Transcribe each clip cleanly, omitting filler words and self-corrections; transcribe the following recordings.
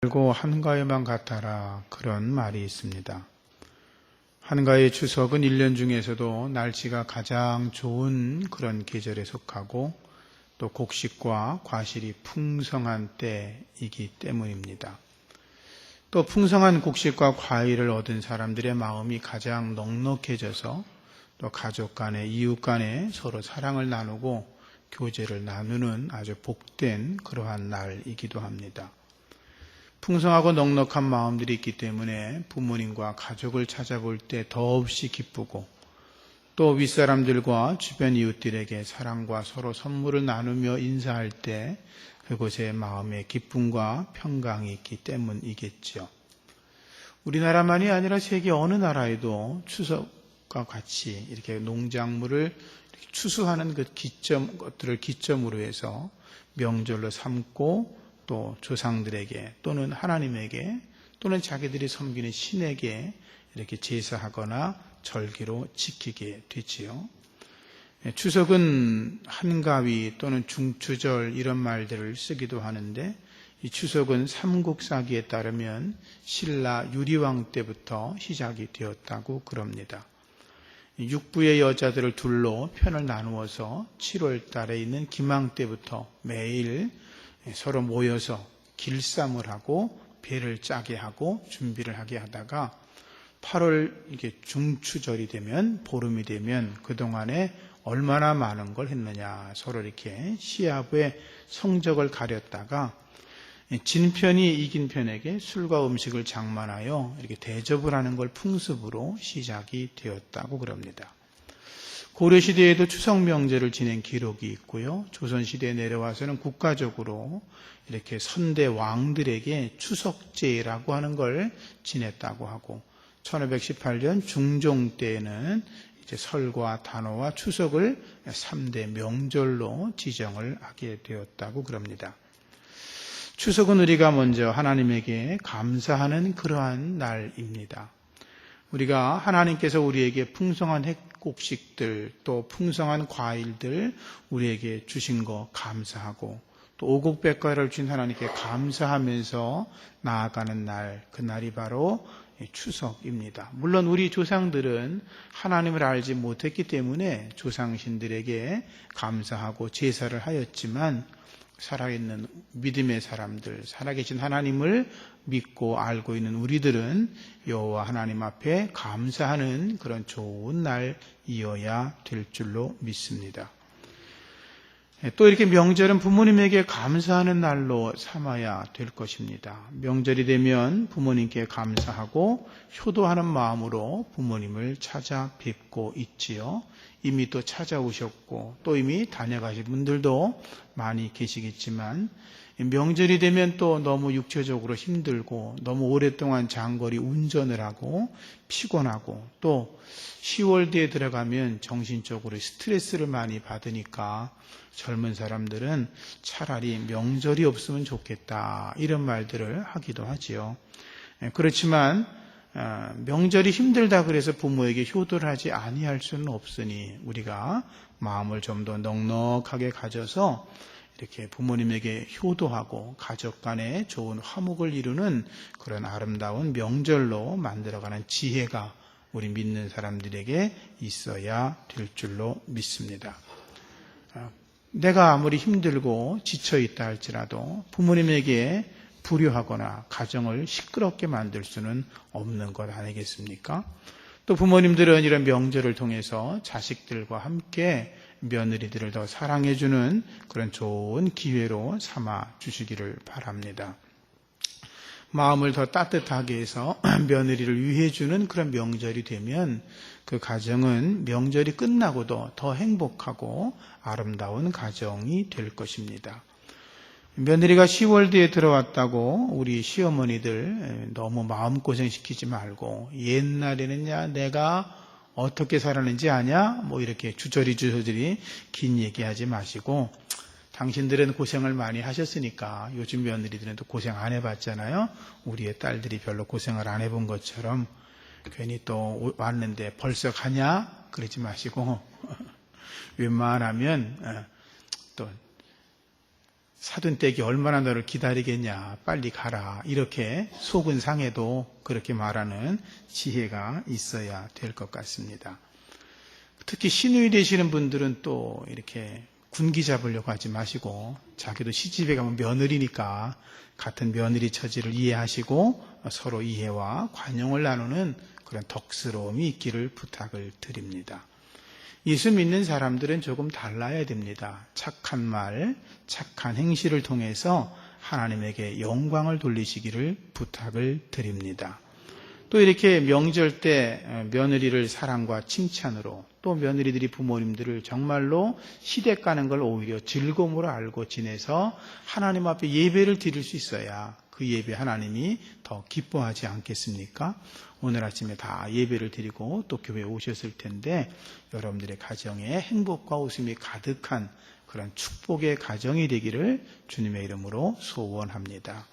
말고 한가위만 같아라, 그런 말이 있습니다. 한가위 추석은 1년 중에서도 날씨가 가장 좋은 그런 계절에 속하고 또 곡식과 과실이 풍성한 때이기 때문입니다. 또 풍성한 곡식과 과일을 얻은 사람들의 마음이 가장 넉넉해져서 또 가족 간에 이웃 간에 서로 사랑을 나누고 교제를 나누는 아주 복된 그러한 날이기도 합니다. 풍성하고 넉넉한 마음들이 있기 때문에 부모님과 가족을 찾아볼 때 더없이 기쁘고 또 윗사람들과 주변 이웃들에게 사랑과 서로 선물을 나누며 인사할 때 그곳에 마음의 기쁨과 평강이 있기 때문이겠죠. 우리나라만이 아니라 세계 어느 나라에도 추석과 같이 이렇게 농작물을 추수하는 것들을 기점으로 해서 명절로 삼고 또 조상들에게 또는 하나님에게 또는 자기들이 섬기는 신에게 이렇게 제사하거나 절기로 지키게 되지요. 추석은 한가위 또는 중추절 이런 말들을 쓰기도 하는데 이 추석은 삼국사기에 따르면 신라 유리왕 때부터 시작이 되었다고 그럽니다. 육부의 여자들을 둘로 편을 나누어서 7월 달에 있는 기망 때부터 매일 서로 모여서 길쌈을 하고 배를 짜게 하고 준비를 하게 하다가 8월 이게 중추절이 되면 보름이 되면 그동안에 얼마나 많은 걸 했느냐 서로 이렇게 시합의 성적을 가렸다가 진 편이 이긴 편에게 술과 음식을 장만하여 이렇게 대접을 하는 걸 풍습으로 시작이 되었다고 그럽니다. 고려시대에도 추석 명절을 지낸 기록이 있고요. 조선시대에 내려와서는 국가적으로 이렇게 선대 왕들에게 추석제라고 하는 걸 지냈다고 하고 1518년 중종 때에는 이제 설과 단오와 추석을 3대 명절로 지정을 하게 되었다고 그럽니다. 추석은 우리가 먼저 하나님에게 감사하는 그러한 날입니다. 우리가 하나님께서 우리에게 풍성한 곡식들 또 풍성한 과일들 우리에게 주신 거 감사하고 또 오곡백과를 주신 하나님께 감사하면서 나아가는 날, 그날이 바로 추석입니다. 물론 우리 조상들은 하나님을 알지 못했기 때문에 조상신들에게 감사하고 제사를 하였지만 살아있는 믿음의 사람들, 살아계신 하나님을 믿고 알고 있는 우리들은 여호와 하나님 앞에 감사하는 그런 좋은 날이어야 될 줄로 믿습니다. 또 이렇게 명절은 부모님에게 감사하는 날로 삼아야 될 것입니다. 명절이 되면 부모님께 감사하고 효도하는 마음으로 부모님을 찾아뵙고 있지요. 이미 또 찾아오셨고 또 이미 다녀가신 분들도 많이 계시겠지만 명절이 되면 또 너무 육체적으로 힘들고 너무 오랫동안 장거리 운전을 하고 피곤하고 또 10월 뒤에 들어가면 정신적으로 스트레스를 많이 받으니까 젊은 사람들은 차라리 명절이 없으면 좋겠다 이런 말들을 하기도 하지요. 그렇지만 명절이 힘들다 그래서 부모에게 효도를 하지 아니할 수는 없으니 우리가 마음을 좀 더 넉넉하게 가져서 이렇게 부모님에게 효도하고 가족 간에 좋은 화목을 이루는 그런 아름다운 명절로 만들어가는 지혜가 우리 믿는 사람들에게 있어야 될 줄로 믿습니다. 내가 아무리 힘들고 지쳐있다 할지라도 부모님에게 불효하거나 가정을 시끄럽게 만들 수는 없는 것 아니겠습니까? 또 부모님들은 이런 명절을 통해서 자식들과 함께 며느리들을 더 사랑해주는 그런 좋은 기회로 삼아 주시기를 바랍니다. 마음을 더 따뜻하게 해서 며느리를 위해주는 그런 명절이 되면 그 가정은 명절이 끝나고도 더 행복하고 아름다운 가정이 될 것입니다. 며느리가 10월 뒤에 들어왔다고 우리 시어머니들 너무 마음고생시키지 말고 옛날에는야 내가 어떻게 살았는지 아냐? 뭐 이렇게 주저리 긴 얘기하지 마시고 당신들은 고생을 많이 하셨으니까 요즘 며느리들은 또 고생 안 해봤잖아요. 우리의 딸들이 별로 고생을 안 해본 것처럼 괜히 또 왔는데 벌써 가냐? 그러지 마시고 웬만하면 또 사돈댁이 얼마나 너를 기다리겠냐, 빨리 가라, 이렇게 속은 상해도 그렇게 말하는 지혜가 있어야 될 것 같습니다. 특히 시누이 되시는 분들은 또 이렇게 군기 잡으려고 하지 마시고, 자기도 시집에 가면 며느리니까 같은 며느리 처지를 이해하시고 서로 이해와 관용을 나누는 그런 덕스러움이 있기를 부탁을 드립니다. 예수 믿는 사람들은 조금 달라야 됩니다. 착한 말, 착한 행실을 통해서 하나님에게 영광을 돌리시기를 부탁을 드립니다. 또 이렇게 명절 때 며느리를 사랑과 칭찬으로, 또 며느리들이 부모님들을 정말로 시댁 가는 걸 오히려 즐거움으로 알고 지내서 하나님 앞에 예배를 드릴 수 있어야 그 예배 하나님이 더 기뻐하지 않겠습니까? 오늘 아침에 다 예배를 드리고 또 교회에 오셨을 텐데 여러분들의 가정에 행복과 웃음이 가득한 그런 축복의 가정이 되기를 주님의 이름으로 소원합니다.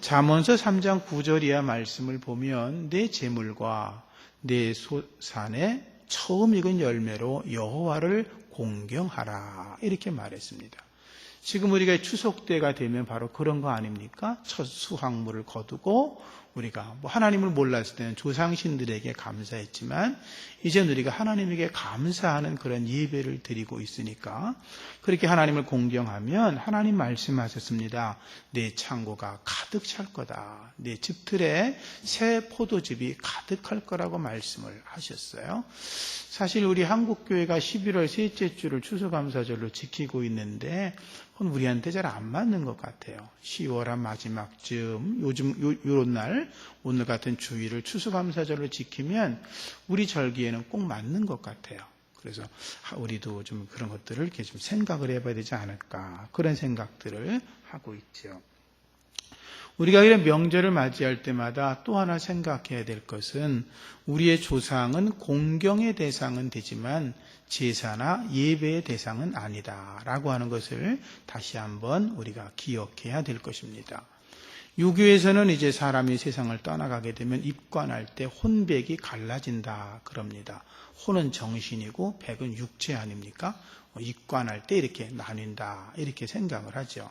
잠언서 3장 9절 이하 말씀을 보면 내 재물과 내 소산의 처음 익은 열매로 여호와를 공경하라, 이렇게 말했습니다. 지금 우리가 추석 때가 되면 바로 그런 거 아닙니까? 첫 수확물을 거두고 우리가 하나님을 몰랐을 때는 조상신들에게 감사했지만 이제는 우리가 하나님에게 감사하는 그런 예배를 드리고 있으니까 그렇게 하나님을 공경하면 하나님 말씀하셨습니다. 내 창고가 가득 찰 거다. 내 집틀에 새 포도즙이 가득할 거라고 말씀을 하셨어요. 사실 우리 한국교회가 11월 셋째 주를 추수감사절로 지키고 있는데 그건 우리한테 잘 안 맞는 것 같아요. 10월 한 마지막쯤 요런 날 오늘 같은 주일을 추수감사절로 지키면 우리 절기에는 꼭 맞는 것 같아요. 그래서 우리도 좀 그런 것들을 이렇게 좀 생각을 해봐야 되지 않을까, 그런 생각들을 하고 있죠. 우리가 이런 명절을 맞이할 때마다 또 하나 생각해야 될 것은 우리의 조상은 공경의 대상은 되지만 제사나 예배의 대상은 아니다라고 하는 것을 다시 한번 우리가 기억해야 될 것입니다. 유교에서는 이제 사람이 세상을 떠나가게 되면 입관할 때 혼백이 갈라진다 그럽니다. 혼은 정신이고 백은 육체 아닙니까? 입관할 때 이렇게 나뉜다, 이렇게 생각을 하죠.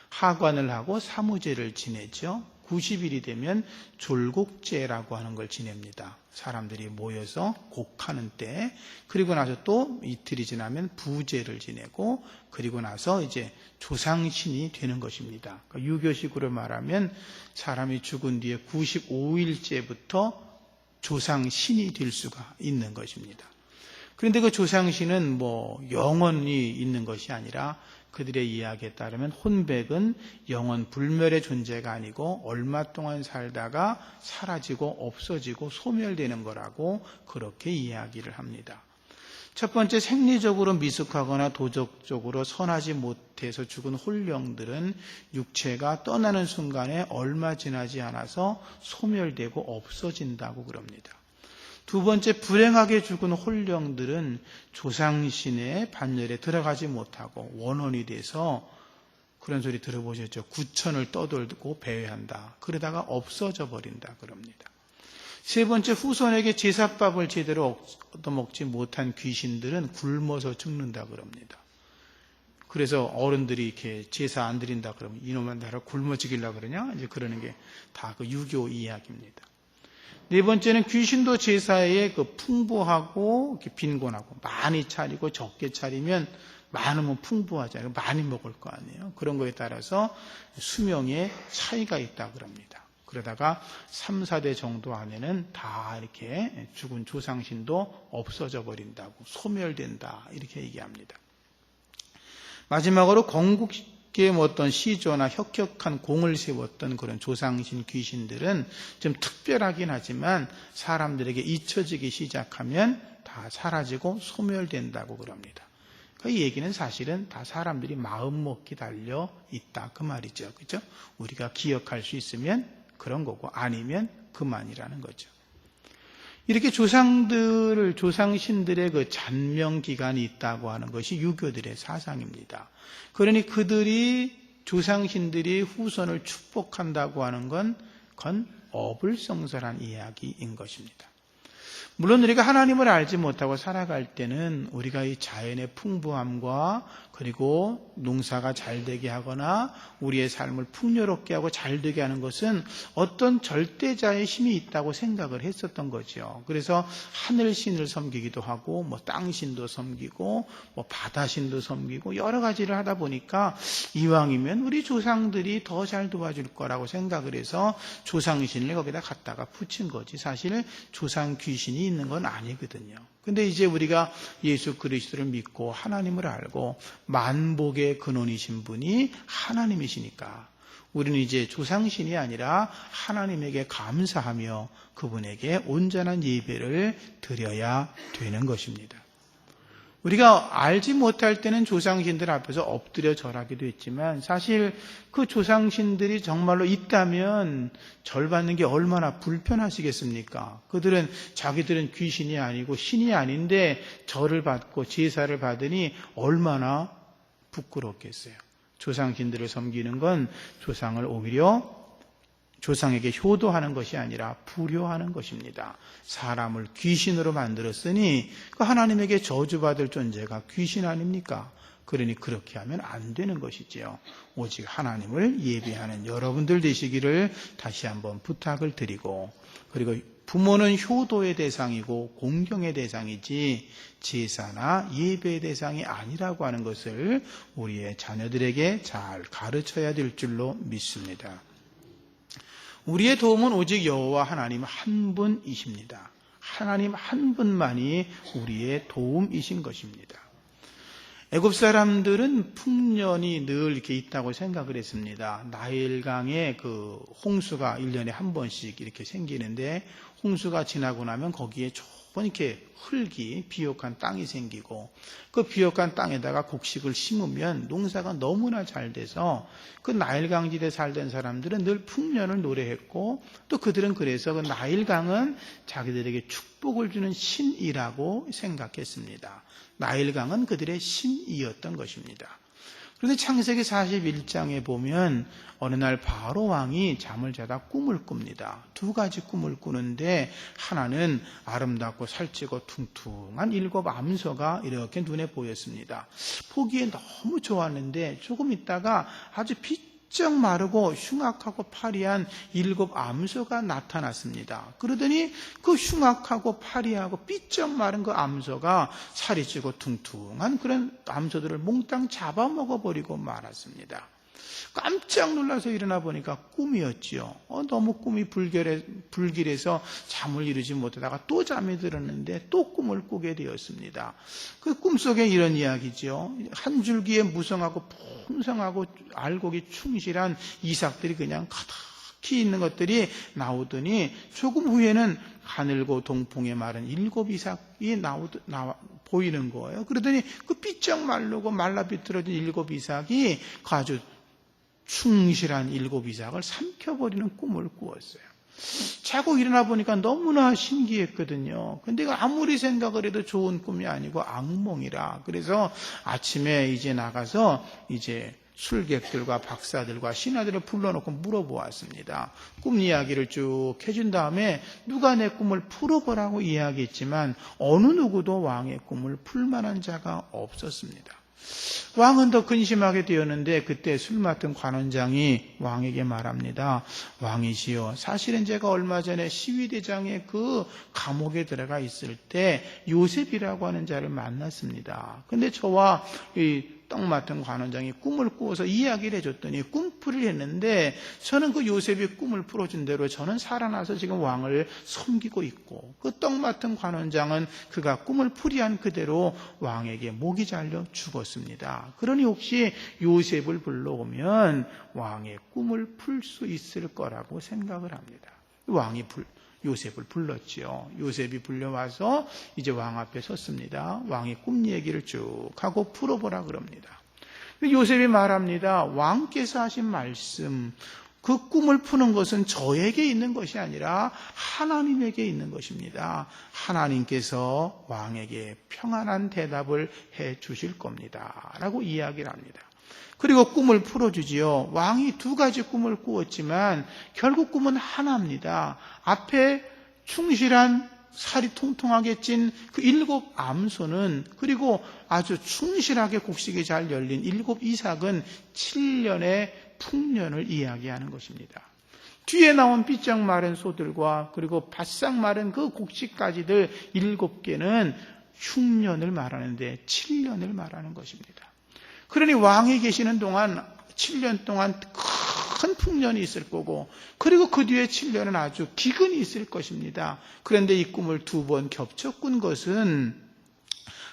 하관을 하고 사무제를 지내죠. 90일이 되면 졸곡제라고 하는 걸 지냅니다. 사람들이 모여서 곡하는 때, 그리고 나서 또 이틀이 지나면 부제를 지내고, 그리고 나서 이제 조상신이 되는 것입니다. 그러니까 유교식으로 말하면 사람이 죽은 뒤에 95일째부터 조상신이 될 수가 있는 것입니다. 그런데 그 조상신은 영원히 있는 것이 아니라 그들의 이야기에 따르면 혼백은 영원 불멸의 존재가 아니고 얼마 동안 살다가 사라지고 없어지고 소멸되는 거라고 그렇게 이야기를 합니다. 첫 번째, 생리적으로 미숙하거나 도덕적으로 선하지 못해서 죽은 홀령들은 육체가 떠나는 순간에 얼마 지나지 않아서 소멸되고 없어진다고 그럽니다. 두 번째, 불행하게 죽은 홀령들은 조상신의 반열에 들어가지 못하고 원혼이 돼서, 그런 소리 들어보셨죠? 구천을 떠돌고 배회한다. 그러다가 없어져 버린다 그럽니다. 세 번째, 후손에게 제사밥을 제대로 얻어먹지 못한 귀신들은 굶어서 죽는다 그럽니다. 그래서 어른들이 이렇게 제사 안 드린다 그러면 이놈은 나를 굶어 죽이려고 그러냐? 이제 그러는 게 다 그 유교 이야기입니다. 네 번째는 귀신도 제사에 풍부하고 빈곤하고 많이 차리고 적게 차리면 많으면 풍부하잖아요. 많이 먹을 거 아니에요. 그런 거에 따라서 수명에 차이가 있다 그럽니다. 그러다가 3, 4대 정도 안에는 다 이렇게 죽은 조상신도 없어져 버린다고, 소멸된다, 이렇게 얘기합니다. 마지막으로 건국의 어떤 시조나 혁혁한 공을 세웠던 그런 조상신 귀신들은 좀 특별하긴 하지만 사람들에게 잊혀지기 시작하면 다 사라지고 소멸된다고 그럽니다. 그 얘기는 사실은 다 사람들이 마음먹기 달려 있다 그 말이죠. 그죠? 우리가 기억할 수 있으면 그런 거고 아니면 그만이라는 거죠. 이렇게 조상신들의 그 잔명 기간이 있다고 하는 것이 유교들의 사상입니다. 그러니 조상신들이 후손을 축복한다고 하는 그건 어불성설한 이야기인 것입니다. 물론 우리가 하나님을 알지 못하고 살아갈 때는 우리가 이 자연의 풍부함과 그리고 농사가 잘 되게 하거나 우리의 삶을 풍요롭게 하고 잘 되게 하는 것은 어떤 절대자의 힘이 있다고 생각을 했었던 거죠. 그래서 하늘신을 섬기기도 하고 땅신도 섬기고 바다신도 섬기고 여러 가지를 하다 보니까 이왕이면 우리 조상들이 더 잘 도와줄 거라고 생각을 해서 조상신을 거기다 갖다가 붙인 거지, 사실 조상 귀신이 있는 건 아니거든요. 근데 이제 우리가 예수 그리스도를 믿고 하나님을 알고 만복의 근원이신 분이 하나님이시니까 우리는 이제 조상신이 아니라 하나님에게 감사하며 그분에게 온전한 예배를 드려야 되는 것입니다. 우리가 알지 못할 때는 조상신들 앞에서 엎드려 절하기도 했지만 사실 그 조상신들이 정말로 있다면 절받는 게 얼마나 불편하시겠습니까? 그들은 자기들은 귀신이 아니고 신이 아닌데 절을 받고 제사를 받으니 얼마나 부끄럽겠어요. 조상신들을 섬기는 건 조상을 오히려 조상에게 효도하는 것이 아니라 불효하는 것입니다. 사람을 귀신으로 만들었으니 그 하나님에게 저주받을 존재가 귀신 아닙니까? 그러니 그렇게 하면 안 되는 것이지요. 오직 하나님을 예배하는 여러분들 되시기를 다시 한번 부탁을 드리고, 그리고 부모는 효도의 대상이고 공경의 대상이지 제사나 예배의 대상이 아니라고 하는 것을 우리의 자녀들에게 잘 가르쳐야 될 줄로 믿습니다. 우리의 도움은 오직 여호와 하나님 한 분이십니다. 하나님 한 분만이 우리의 도움이신 것입니다. 애굽 사람들은 풍년이 늘 이렇게 있다고 생각을 했습니다. 나일강에 그 홍수가 1년에 한 번씩 이렇게 생기는데 홍수가 지나고 나면 거기에 좁은 이렇게 흙이 비옥한 땅이 생기고 그 비옥한 땅에다가 곡식을 심으면 농사가 너무나 잘 돼서 그 나일강지대에 살던 사람들은 늘 풍년을 노래했고 또 그들은 그래서 그 나일강은 자기들에게 축복을 주는 신이라고 생각했습니다. 나일강은 그들의 신이었던 것입니다. 그런데 창세기 41장에 보면 어느 날 바로 왕이 잠을 자다 꿈을 꿉니다. 두 가지 꿈을 꾸는데 하나는 아름답고 살찌고 퉁퉁한 7 암소가 이렇게 눈에 보였습니다. 보기에 너무 좋았는데 조금 있다가 아주 비쩍 마르고 흉악하고 파리한 7 암소가 나타났습니다. 그러더니 그 흉악하고 파리하고 삐쩍 마른 그 암소가 살이 찌고 퉁퉁한 그런 암소들을 몽땅 잡아먹어버리고 말았습니다. 깜짝 놀라서 일어나 보니까 꿈이었지요. 너무 꿈이 불길해서 잠을 이루지 못하다가 또 잠이 들었는데 또 꿈을 꾸게 되었습니다. 그 꿈속에 이런 이야기죠. 한 줄기에 무성하고 풍성하고 알곡이 충실한 이삭들이 그냥 가득히 있는 것들이 나오더니 조금 후에는 하늘고 동풍에 마른 7 이삭이 보이는 거예요. 그러더니 그 삐쩍 마르고 말라 비틀어진 7 이삭이 아주 충실한 7 이삭을 삼켜버리는 꿈을 꾸었어요. 자고 일어나 보니까 너무나 신기했거든요. 근데 아무리 생각을 해도 좋은 꿈이 아니고 악몽이라. 그래서 아침에 이제 나가서 이제 술객들과 박사들과 신하들을 불러놓고 물어보았습니다. 꿈 이야기를 쭉 해준 다음에 누가 내 꿈을 풀어보라고 이야기했지만 어느 누구도 왕의 꿈을 풀만한 자가 없었습니다. 왕은 더 근심하게 되었는데 그때 술 맡은 관원장이 왕에게 말합니다. 왕이시여, 사실은 제가 얼마 전에 시위대장의 그 감옥에 들어가 있을 때 요셉이라고 하는 자를 만났습니다. 근데 저와 이 떡 맡은 관원장이 꿈을 꾸어서 이야기를 해줬더니 꿈풀이를 했는데 저는 그 요셉이 꿈을 풀어준 대로 저는 살아나서 지금 왕을 섬기고 있고 그 떡 맡은 관원장은 그가 꿈을 풀이한 그대로 왕에게 목이 잘려 죽었습니다. 그러니 혹시 요셉을 불러오면 왕의 꿈을 풀 수 있을 거라고 생각을 합니다. 왕이 요셉을 불렀지요. 요셉이 불려와서 이제 왕 앞에 섰습니다. 왕이 꿈 얘기를 쭉 하고 풀어보라 그럽니다. 요셉이 말합니다. 왕께서 하신 말씀, 그 꿈을 푸는 것은 저에게 있는 것이 아니라 하나님에게 있는 것입니다. 하나님께서 왕에게 평안한 대답을 해 주실 겁니다. 라고 이야기를 합니다. 그리고 꿈을 풀어주지요. 왕이 2 가지 꿈을 꾸었지만 결국 꿈은 하나입니다. 앞에 충실한 살이 통통하게 찐 그 7 암소는, 그리고 아주 충실하게 곡식이 잘 열린 7 이삭은 7년의 풍년을 이야기하는 것입니다. 뒤에 나온 삐쩍 마른 소들과 그리고 바싹 마른 그 곡식가지들 7개는 흉년을 말하는데 7년을 말하는 것입니다. 그러니 왕이 계시는 동안 7년 동안 큰 풍년이 있을 거고, 그리고 그 뒤에 7년은 아주 기근이 있을 것입니다. 그런데 이 꿈을 2번 겹쳐 꾼 것은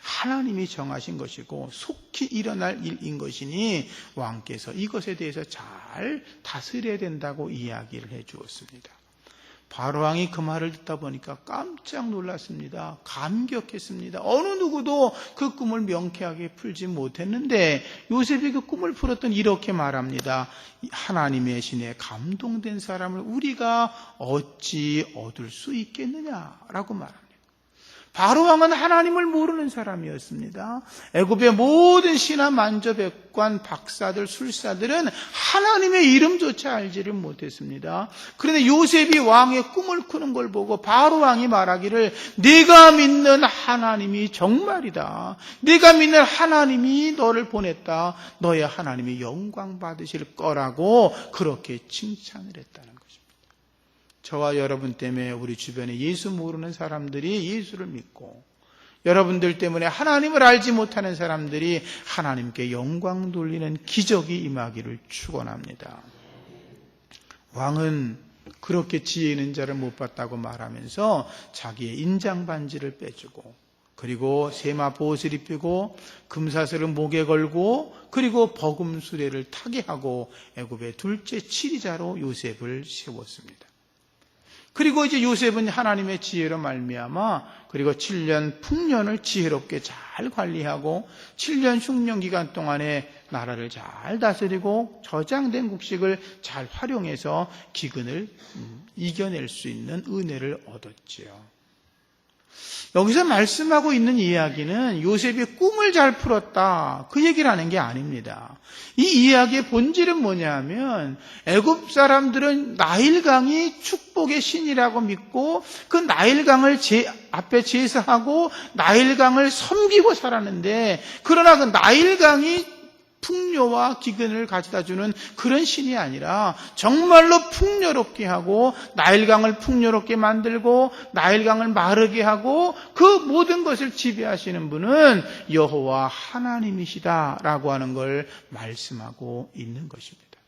하나님이 정하신 것이고 속히 일어날 일인 것이니 왕께서 이것에 대해서 잘 다스려야 된다고 이야기를 해 주었습니다. 바로왕이 그 말을 듣다 보니까 깜짝 놀랐습니다. 감격했습니다. 어느 누구도 그 꿈을 명쾌하게 풀지 못했는데 요셉이 그 꿈을 풀었더니 이렇게 말합니다. 하나님의 신에 감동된 사람을 우리가 어찌 얻을 수 있겠느냐라고 말합니다. 바로왕은 하나님을 모르는 사람이었습니다. 애굽의 모든 신하 만저백관 박사들 술사들은 하나님의 이름조차 알지를 못했습니다. 그런데 요셉이 왕의 꿈을 꾸는 걸 보고 바로왕이 말하기를 내가 믿는 하나님이 정말이다. 내가 믿는 하나님이 너를 보냈다. 너의 하나님이 영광 받으실 거라고 그렇게 칭찬을 했다는 거죠. 저와 여러분 때문에 우리 주변에 예수 모르는 사람들이 예수를 믿고, 여러분들 때문에 하나님을 알지 못하는 사람들이 하나님께 영광 돌리는 기적이 임하기를 축원합니다. 왕은 그렇게 지혜 있는 자를 못 봤다고 말하면서 자기의 인장 반지를 빼주고, 그리고 세마 보옷을 입히고 금사슬을 목에 걸고, 그리고 버금 수레를 타게 하고 애굽의 둘째 치리자로 요셉을 세웠습니다. 그리고 이제 요셉은 하나님의 지혜로 말미암아 그리고 7년 풍년을 지혜롭게 잘 관리하고 7년 흉년 기간 동안에 나라를 잘 다스리고 저장된 곡식을 잘 활용해서 기근을 이겨낼 수 있는 은혜를 얻었지요. 여기서 말씀하고 있는 이야기는 요셉이 꿈을 잘 풀었다, 그 얘기를 하는 게 아닙니다. 이 이야기의 본질은 뭐냐면 애굽 사람들은 나일강이 축복의 신이라고 믿고 그 나일강을 앞에 제사하고 나일강을 섬기고 살았는데, 그러나 그 나일강이 풍요와 기근을 가져다주는 그런 신이 아니라 정말로 풍요롭게 하고 나일강을 풍요롭게 만들고 나일강을 마르게 하고 그 모든 것을 지배하시는 분은 여호와 하나님이시다라고 하는 걸 말씀하고 있는 것입니다.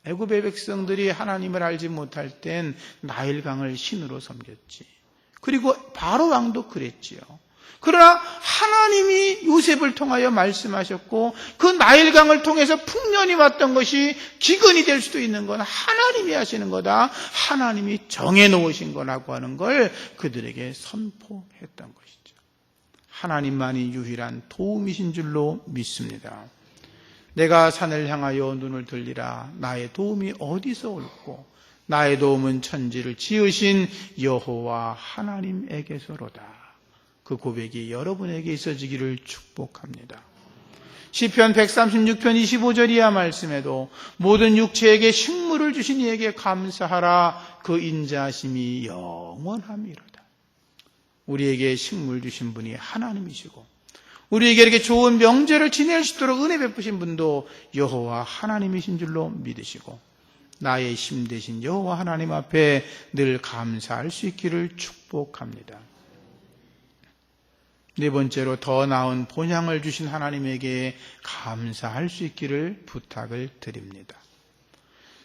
애굽의 백성들이 하나님을 알지 못할 땐 나일강을 신으로 섬겼지. 그리고 바로 왕도 그랬지요. 그러나 하나님이 요셉을 통하여 말씀하셨고 그 나일강을 통해서 풍년이 왔던 것이 기근이 될 수도 있는 건 하나님이 하시는 거다, 하나님이 정해놓으신 거라고 하는 걸 그들에게 선포했던 것이죠. 하나님만이 유일한 도움이신 줄로 믿습니다. 내가 산을 향하여 눈을 들리라. 나의 도움이 어디서 올고 나의 도움은 천지를 지으신 여호와 하나님에게서로다. 그 고백이 여러분에게 있어지기를 축복합니다. 시편 136편 25절 이하 말씀에도 모든 육체에게 식물을 주신 이에게 감사하라. 그 인자하심이 영원함이로다. 우리에게 식물 주신 분이 하나님이시고 우리에게 이렇게 좋은 명절을 지낼 수 있도록 은혜 베푸신 분도 여호와 하나님이신 줄로 믿으시고 나의 힘 되신 여호와 하나님 앞에 늘 감사할 수 있기를 축복합니다. 네 번째로 더 나은 본향을 주신 하나님에게 감사할 수 있기를 부탁을 드립니다.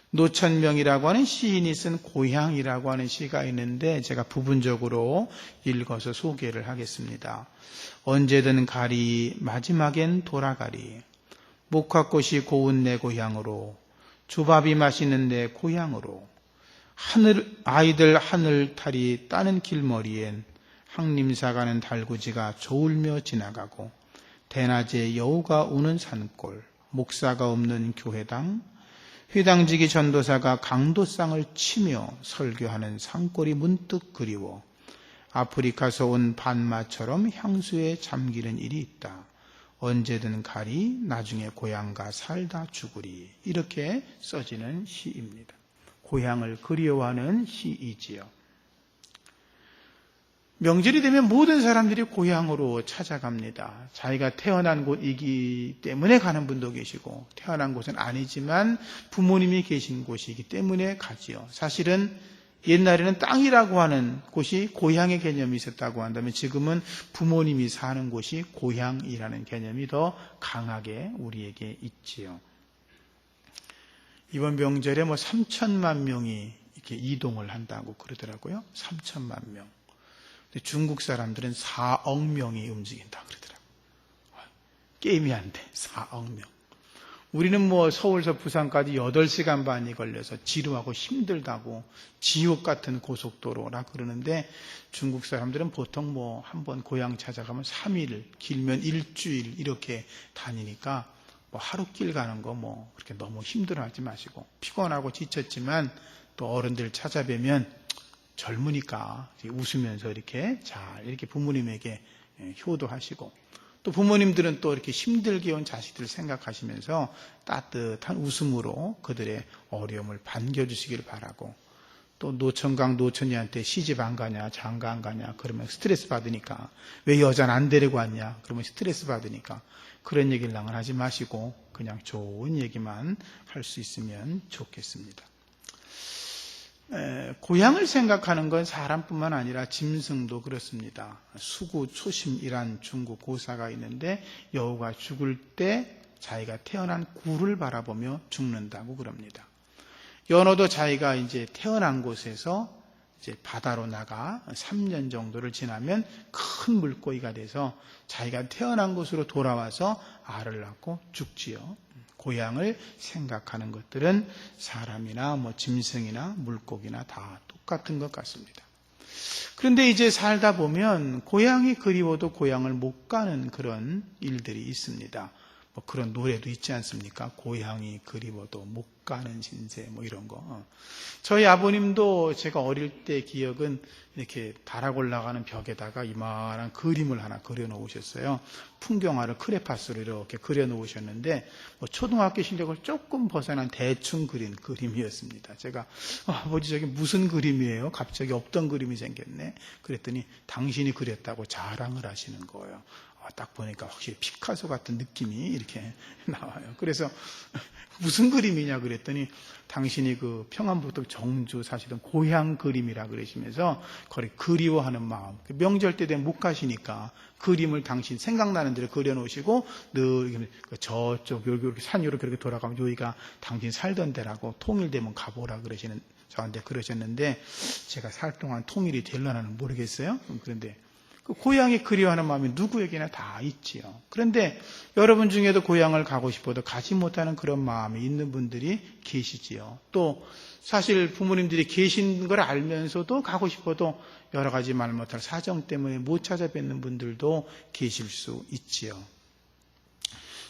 노천명이라고 하는 시인이 쓴 고향이라고 하는 시가 있는데 제가 부분적으로 읽어서 소개를 하겠습니다. 언제든 가리 마지막엔 돌아가리. 목화꽃이 고운 내 고향으로 조밥이 맛있는 내 고향으로 아이들 하늘탈이 따는 길머리엔 항림사 가는 달구지가 저울며 지나가고 대낮에 여우가 우는 산골 목사가 없는 교회당 회당지기 전도사가 강도상을 치며 설교하는 산골이 문득 그리워 아프리카서 온 반마처럼 향수에 잠기는 일이 있다. 언제든 가리 나중에 고향가 살다 죽으리. 이렇게 써지는 시입니다. 고향을 그리워하는 시이지요. 명절이 되면 모든 사람들이 고향으로 찾아갑니다. 자기가 태어난 곳이기 때문에 가는 분도 계시고, 태어난 곳은 아니지만 부모님이 계신 곳이기 때문에 가지요. 사실은 옛날에는 땅이라고 하는 곳이 고향의 개념이 있었다고 한다면, 지금은 부모님이 사는 곳이 고향이라는 개념이 더 강하게 우리에게 있지요. 이번 명절에 3천만 명이 이렇게 이동을 한다고 그러더라고요. 3천만 명. 근데 중국 사람들은 4억 명이 움직인다 그러더라고요. 게임이 안 돼. 4억 명. 우리는 서울서 부산까지 8시간 반이 걸려서 지루하고 힘들다고, 지옥 같은 고속도로라 그러는데, 중국 사람들은 보통 한번 고향 찾아가면 3일, 길면 일주일 이렇게 다니니까 하루 길 가는 거 그렇게 너무 힘들어하지 마시고, 피곤하고 지쳤지만 또 어른들 찾아뵈면 젊으니까 웃으면서 이렇게 부모님에게 효도하시고, 또 부모님들은 또 이렇게 힘들게 온 자식들을 생각하시면서 따뜻한 웃음으로 그들의 어려움을 반겨주시길 바라고, 또 노천강 노천이한테 시집 안 가냐, 장가 안 가냐 그러면 스트레스 받으니까, 왜 여자는 안 데리고 왔냐 그러면 스트레스 받으니까, 그런 얘기를 하지 마시고 그냥 좋은 얘기만 할 수 있으면 좋겠습니다. 고향을 생각하는 건 사람뿐만 아니라 짐승도 그렇습니다. 수구 초심이란 중국 고사가 있는데, 여우가 죽을 때 자기가 태어난 구를 바라보며 죽는다고 그럽니다. 연어도 자기가 이제 태어난 곳에서 이제 바다로 나가 3년 정도를 지나면 큰 물고기가 돼서 자기가 태어난 곳으로 돌아와서 알을 낳고 죽지요. 고향을 생각하는 것들은 사람이나 짐승이나 물고기나 다 똑같은 것 같습니다. 그런데 이제 살다 보면 고향이 그리워도 고향을 못 가는 그런 일들이 있습니다. 그런 노래도 있지 않습니까? 고향이 그리워도 못 가는 신세 이런 거. 저희 아버님도 제가 어릴 때 기억은 이렇게 다락 올라가는 벽에다가 이만한 그림을 하나 그려 놓으셨어요. 풍경화를 크레파스로 이렇게 그려 놓으셨는데, 초등학교 실력을 조금 벗어난 대충 그린 그림이었습니다. 제가 아버지 저게 무슨 그림이에요? 갑자기 없던 그림이 생겼네. 그랬더니 당신이 그렸다고 자랑을 하시는 거예요. 딱 보니까 확실히 피카소 같은 느낌이 이렇게 나와요. 그래서 무슨 그림이냐 그랬더니, 당신이 그 평안북도 정주 사실은 고향 그림이라 그러시면서 거기 그리워하는 마음, 명절 때 되면 못 가시니까 그림을 당신 생각나는 대로 그려놓으시고, 늘 저쪽 여기 산 이렇게 돌아가면 여기가 당신 살던 데라고, 통일되면 가보라 그러시는, 저한테 그러셨는데, 제가 살 동안 통일이 될려나는 모르겠어요. 그런데 그 고향이 그리워하는 마음이 누구에게나 다 있지요. 그런데 여러분 중에도 고향을 가고 싶어도 가지 못하는 그런 마음이 있는 분들이 계시지요. 또 사실 부모님들이 계신 걸 알면서도 가고 싶어도 여러 가지 말 못할 사정 때문에 못 찾아뵙는 분들도 계실 수 있지요.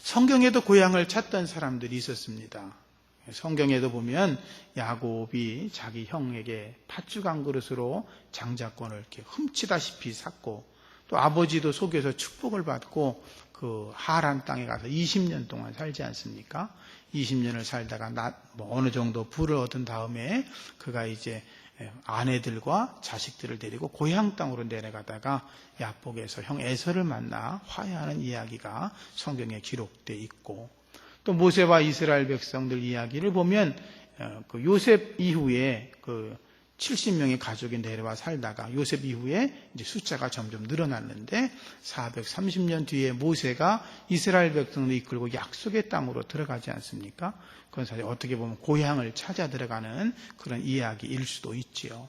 성경에도 고향을 찾던 사람들이 있었습니다. 성경에도 보면 야곱이 자기 형에게 팥죽 한 그릇으로 장자권을 이렇게 훔치다시피 샀고, 또 아버지도 속여서 축복을 받고 그 하란 땅에 가서 20년 동안 살지 않습니까? 20년을 살다가 어느 정도 부를 얻은 다음에 그가 이제 아내들과 자식들을 데리고 고향 땅으로 내려가다가 야복에서 형 에서를 만나 화해하는 이야기가 성경에 기록되어 있고, 또 모세와 이스라엘 백성들 이야기를 보면 그 요셉 이후에 그 70명의 가족이 내려와 살다가 요셉 이후에 이제 숫자가 점점 늘어났는데, 430년 뒤에 모세가 이스라엘 백성을 이끌고 약속의 땅으로 들어가지 않습니까? 그건 사실 어떻게 보면 고향을 찾아 들어가는 그런 이야기일 수도 있지요.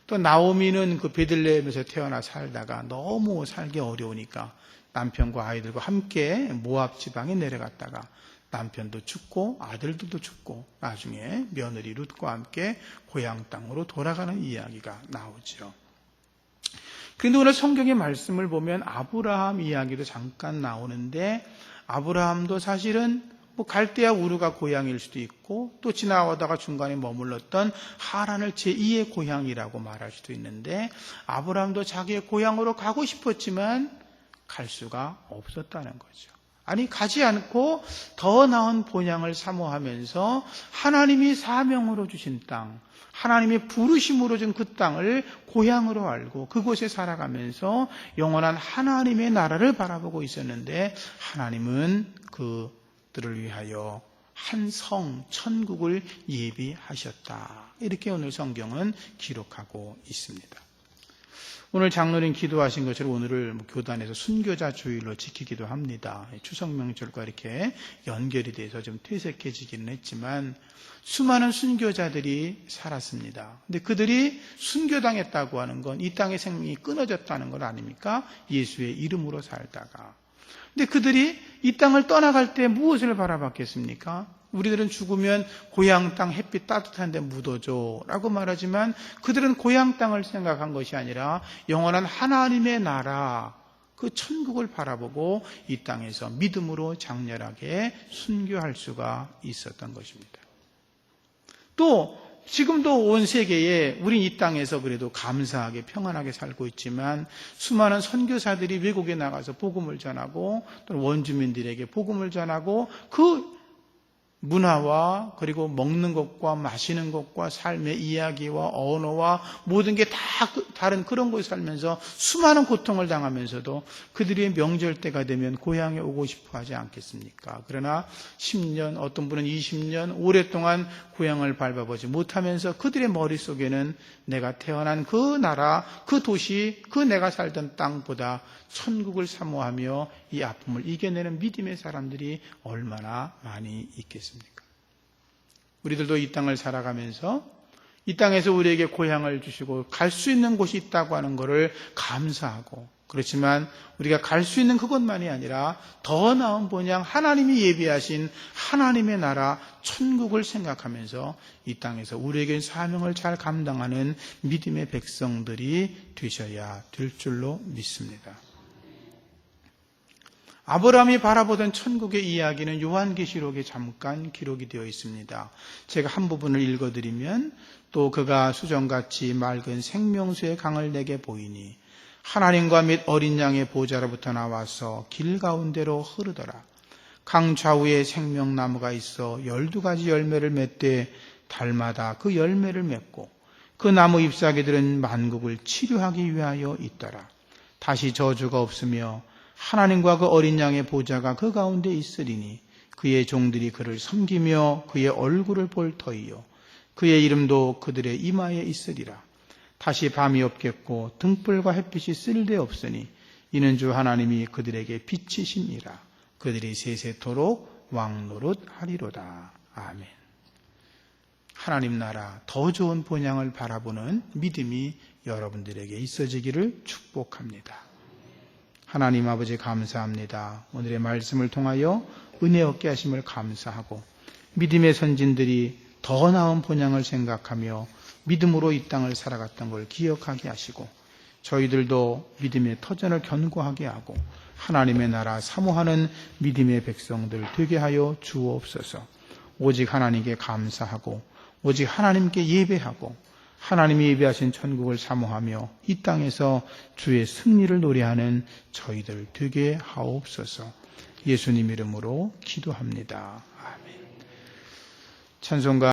또 나오미는 그 베들레헴에서 태어나 살다가 너무 살기 어려우니까 남편과 아이들과 함께 모압 지방에 내려갔다가 남편도 죽고 아들들도 죽고 나중에 며느리 룻과 함께 고향 땅으로 돌아가는 이야기가 나오죠. 그런데 오늘 성경의 말씀을 보면 아브라함 이야기도 잠깐 나오는데, 아브라함도 사실은 갈대아 우르가 고향일 수도 있고, 또 지나가다가 중간에 머물렀던 하란을 제2의 고향이라고 말할 수도 있는데, 아브라함도 자기의 고향으로 가고 싶었지만 갈 수가 없었다는 거죠. 아니, 가지 않고 더 나은 본향을 사모하면서 하나님이 사명으로 주신 땅, 하나님이 부르심으로 준 그 땅을 고향으로 알고 그곳에 살아가면서 영원한 하나님의 나라를 바라보고 있었는데, 하나님은 그들을 위하여 한 성, 천국을 예비하셨다. 이렇게 오늘 성경은 기록하고 있습니다. 오늘 장로님 기도하신 것처럼 오늘을 교단에서 순교자 주일로 지키기도 합니다. 추석 명절과 이렇게 연결이 돼서 좀 퇴색해지기는 했지만 수많은 순교자들이 살았습니다. 근데 그들이 순교당했다고 하는 건 이 땅의 생명이 끊어졌다는 것 아닙니까? 예수의 이름으로 살다가. 근데 그들이 이 땅을 떠나갈 때 무엇을 바라봤겠습니까? 우리들은 죽으면 고향 땅 햇빛 따뜻한 데 묻어줘 라고 말하지만 그들은 고향 땅을 생각한 것이 아니라 영원한 하나님의 나라, 그 천국을 바라보고 이 땅에서 믿음으로 장렬하게 순교할 수가 있었던 것입니다. 또 지금도 온 세계에 우린 이 땅에서 그래도 감사하게 평안하게 살고 있지만 수많은 선교사들이 외국에 나가서 복음을 전하고 또는 원주민들에게 복음을 전하고 그 문화와 그리고 먹는 것과 마시는 것과 삶의 이야기와 언어와 모든 게 다 다른 그런 곳에 살면서 수많은 고통을 당하면서도 그들이 명절 때가 되면 고향에 오고 싶어 하지 않겠습니까? 그러나 10년, 어떤 분은 20년 오랫동안 고향을 밟아보지 못하면서 그들의 머릿속에는 내가 태어난 그 나라, 그 도시, 그 내가 살던 땅보다 천국을 사모하며 이 아픔을 이겨내는 믿음의 사람들이 얼마나 많이 있겠습니까? 우리들도 이 땅을 살아가면서 이 땅에서 우리에게 고향을 주시고 갈 수 있는 곳이 있다고 하는 것을 감사하고, 그렇지만 우리가 갈 수 있는 그것만이 아니라 더 나은 본향 하나님이 예비하신 하나님의 나라 천국을 생각하면서 이 땅에서 우리에게 사명을 잘 감당하는 믿음의 백성들이 되셔야 될 줄로 믿습니다. 아브라함이 바라보던 천국의 이야기는 요한계시록에 잠깐 기록이 되어 있습니다. 제가 한 부분을 읽어드리면, 또 그가 수정같이 맑은 생명수의 강을 내게 보이니 하나님과 및 어린 양의 보좌로부터 나와서 길 가운데로 흐르더라. 강 좌우에 생명나무가 있어 12가지 열매를 맺되 달마다 그 열매를 맺고 그 나무 잎사귀들은 만국을 치료하기 위하여 있더라. 다시 저주가 없으며 하나님과 그 어린 양의 보좌가 그 가운데 있으리니 그의 종들이 그를 섬기며 그의 얼굴을 볼 터이요 그의 이름도 그들의 이마에 있으리라. 다시 밤이 없겠고 등불과 햇빛이 쓸데없으니 이는 주 하나님이 그들에게 빛이심이라. 그들이 세세토록 왕노릇하리로다. 아멘. 하나님 나라 더 좋은 본향을 바라보는 믿음이 여러분들에게 있어지기를 축복합니다. 하나님 아버지 감사합니다. 오늘의 말씀을 통하여 은혜 얻게 하심을 감사하고 믿음의 선진들이 더 나은 본향을 생각하며 믿음으로 이 땅을 살아갔던 걸 기억하게 하시고 저희들도 믿음의 터전을 견고하게 하고 하나님의 나라 사모하는 믿음의 백성들 되게 하여 주옵소서. 오직 하나님께 감사하고 오직 하나님께 예배하고 하나님이 예배하신 천국을 사모하며 이 땅에서 주의 승리를 노래하는 저희들 되게 하옵소서. 예수님 이름으로 기도합니다. 아멘. 찬송가